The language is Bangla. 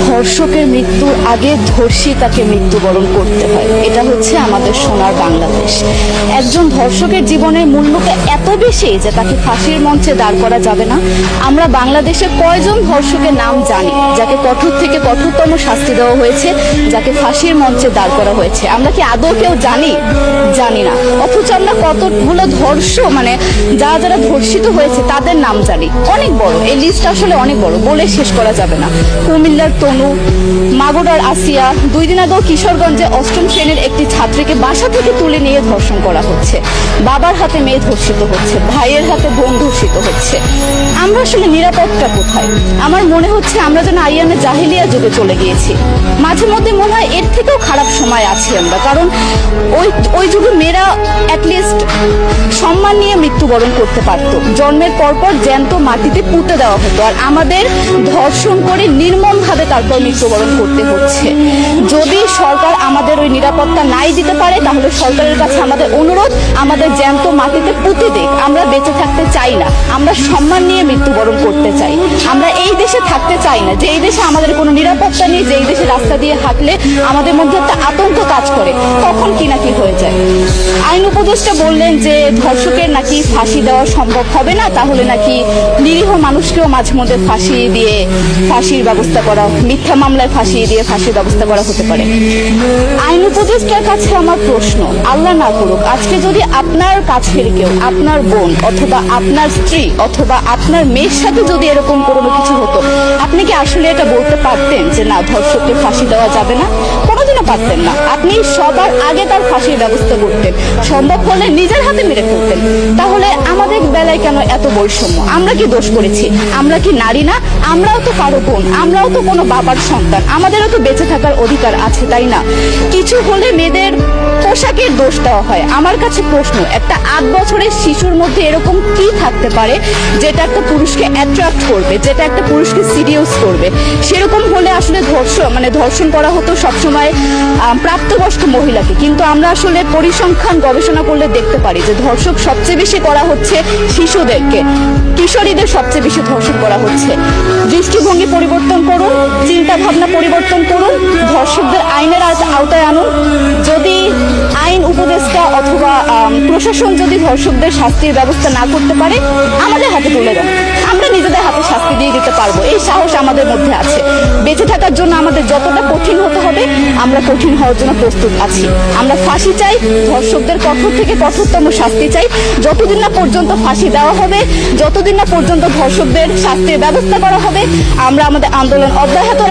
ধর্ষকের মৃত্যুর আগে ধর্ষী তাকে মৃত্যুবরণ করতে হয়। এটা হচ্ছে আমাদের সোনার বাংলাদেশ। একজন ধর্ষকের জীবনের মূল্যটা এত বেশি যে তাকে ফাঁসির মঞ্চে দাঁড় করা যাবে না। আমরা বাংলাদেশে কয়জন ধর্ষকের নাম জানি যাকে কঠোর থেকে কঠোরতম শাস্তি দেওয়া হয়েছে, যাকে ফাঁসির মঞ্চে দাঁড় করা হয়েছে? আমরা কি আদৌ কেউ জানি? জানি না। অথচ আমরা কতগুলো যারা যারা ধর্ষিত হয়েছে তাদের নাম জানি। অনেক বড় এই লিস্ট, আসলে অনেক বড়, বলে শেষ করা যাবে না। কুমিল্লার তনু, মাগুরার আসিয়া, 2 দিন আগেও কিশোরগঞ্জে 8ম শ্রেণীর একটি ছাত্রীকে বাসা থেকে তুলে নিয়ে ধর্ষণ করা হচ্ছে। বাবার হাতে মেয়ে ধর্ষিত হচ্ছে, ভাইয়ের হাতে বোন ধর্ষিত হচ্ছে। আমরা আসলে নিরাপত্তা কোথায়? আমার মনে হচ্ছে আমরা যেন আইয়ামে জাহিলিয়া যুগে চলে গিয়েছি। মাঝে মধ্যে মনে হয় এর থেকেও খারাপ সময় আছি আমরা, কারণ ওই যুগে মেয়েরা অ্যাটলিস্ট সম্মান নিয়ে মৃত্যুবরণ করতে পারতো। জন্মের পরপর জ্যান্ত মাটিতে পুঁতে দেওয়া হতো, আর আমাদের ধর্ষণ করে নির্মমভাবে তারপর মৃত্যুবরণ করতে হচ্ছে। যদি সরকার আমাদের ওই নিরাপত্তা নাই দিতে পারে, তাহলে সরকারের কাছে আমাদের অনুরোধ, আমাদের জ্যান্ত মাটিতে পুঁতে দিক। আমরা বেঁচে থাকতে চাই না, আমরা সম্মান নিয়ে মৃত্যুবরণ করতে চাই। আমরা এই দেশে থাকতে চাই না যে এই দেশে আমাদের কোনো নিরাপত্তা নেই, যে এই দেশে রাস্তা দিয়ে হাঁটলে আমাদের মধ্যে একটা আতঙ্ক কাজ করে, তখন কি না কি হয়ে যায়। আইন উপদেষ্টা বললেন যে ধর্ষকের নাকি ফাঁসি দেওয়া সম্ভব হবে না, তাহলে নাকি নিরীহ মানুষকেও মাঝে মধ্যে ফাঁসির ব্যবস্থা করা, মিথ্যা মামলায় ফাঁসিয়ে দিয়ে ফাঁসির ব্যবস্থা করা হতে পারে। আইন উপদেষ্টার কাছে আমার প্রশ্ন, আল্লাহ না করুক আজকে যদি আপনার কাছের কেউ, আপনার বোন অথবা আপনার স্ত্রী অথবা আপনার মেয়ের সাথে যদি এরকম কোনো কিছু হতো, আপনি কি আসলে এটা বলতে পারতেন যে না, ধর্ষককে ফাঁসি দেওয়া যাবে না? কোনোদিনও পারতেন না। আপনি সবার আগে তার ফাঁসির ব্যবস্থা করতেন, সম্ভব হলে নিজের হাতে মেরে ফেলতেন। তাহলে আমাদের বেলায় কেন এত বৈষম্য? আমরা কি দোষ করেছি? আমরা কি নারী না? আমরাও তো কারো বোন, আমরাও তো কোনো বাবার সন্তান, আমাদেরও তো বেঁচে থাকার অধিকার আছে, তাই না? কিছু হলে মেয়েদের পোশাকের দোষ দেওয়া হয়। আমার কাছে প্রশ্ন, একটা 8 বছরের শিশুর মধ্যে এরকম কি থাকতে পারে যেটা একটা পুরুষকে অ্যাট্রাক্ট করবে, যেটা একটা পুরুষকে সিরিয়াস করবে? সেরকম হলে আসলে ধর্ষণ করা হতো সবসময় প্রাপ্তবয়স্ক মহিলাকে। কিন্তু আমরা আসলে পরিসংখ্যান গবেষণা করলে দেখতে পারি যে ধর্ষক সবচেয়ে বেশি করা হচ্ছে শিশুদেরকে, কিশোরীদের সবচেয়ে বেশি ধর্ষণ করা হচ্ছে। দৃষ্টিভঙ্গি পরিবর্তন করুন, চিন্তা ভাবনা পরিবর্তন করুন, ধর্ষকদের আইনের আওতায় আনুন। যদি আইন উপদেষ্টা অথবা প্রশাসন যদি ধর্ষকদের শাস্তির ব্যবস্থা না করতে পারে, আমাদের হাতে তুলে দেন, আমরা নিজেদের হাতে শাস্তি দিয়ে দিতে পারবো। এই সাহস আমাদের মধ্যে আছে। বেঁচে থাকার জন্য আমাদের যতটা কঠিন হতে হবে, আমরা কঠিন হওয়ার জন্য প্রস্তুত আছি। আমরা ফাঁসি চাই, ধর্ষকদের কঠোর থেকে কঠোরতম শাস্তি চাই। যতদিন না পর্যন্ত ফাঁসি দেওয়া হবে, যতদিন না পর্যন্ত ধর্ষকদের শাস্তির ব্যবস্থা করা হবে, আমরা আমাদের আন্দোলন অব্যাহত